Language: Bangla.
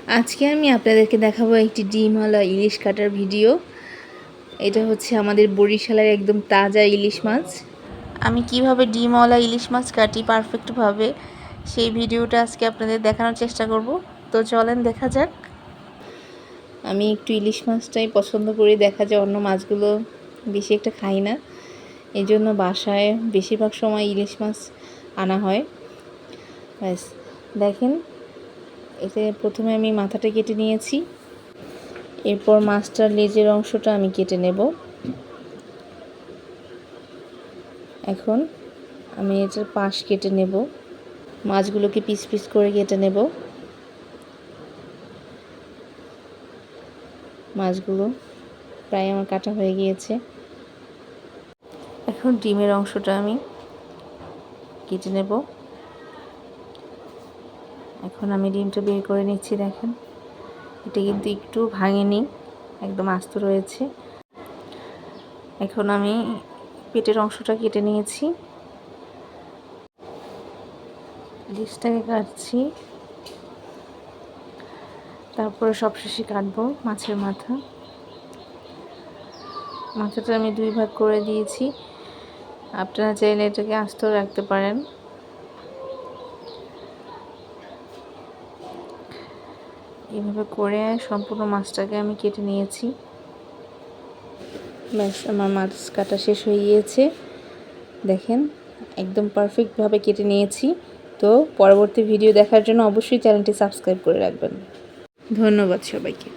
আজকে আমি আপনাদেরকে দেখাবো একটি ডিমওয়ালা ইলিশ কাটার ভিডিও। এটা হচ্ছে আমাদের বরিশালের একদম তাজা ইলিশ মাছ। আমি কিভাবে ডিমওয়ালা ইলিশ মাছ কাটি পারফেক্টভাবে, সেই ভিডিওটা আজকে আপনাদের দেখানোর চেষ্টা করব। তো চলেন দেখা যাক। আমি একটু ইলিশ মাছটাই পছন্দ করি, দেখা যায় অন্য মাছগুলো বেশি একটা খাই না, এই জন্য বাসায় বেশিরভাগ সময় ইলিশ মাছ আনা হয়। ব্যাস দেখেন, এতে প্রথমে আমি মাথাটা কেটে নিয়েছি, এরপর মাছটার লেজের অংশটা আমি কেটে নেব। এখন আমি এটার পাশ কেটে নেব, মাছগুলোকে পিস পিস করে কেটে নেব। মাছগুলো প্রায় আমার কাটা হয়ে গিয়েছে। এখন ডিমের অংশটা আমি কেটে নেব। এখন আমি ডিমটা বের করে নিচ্ছি। দেখেন, এটা কিন্তু একটু ভাঙেনি, একদম আস্ত রয়েছে। এখন আমি পেটের অংশটা কেটে নিয়েছি, ডিশটাকে কাটছি, তারপরে সবশেষে কাটবো মাছের মাথাটা আমি 2 ভাগ করে দিয়েছি। আপনারা চাইলে এটাকে আস্ত রাখতে পারেন। এইভাবে করে সম্পূর্ণ মাছটাকে আমি কেটে নিয়েছি। ব্যাস, আমার মাছ কাটা শেষ হয়ে গিয়েছে। দেখেন, একদম পারফেক্টভাবে কেটে নিয়েছি। তো পরবর্তী ভিডিও দেখার জন্য অবশ্যই চ্যানেলটি সাবস্ক্রাইব করে রাখবেন। ধন্যবাদ সবাইকে।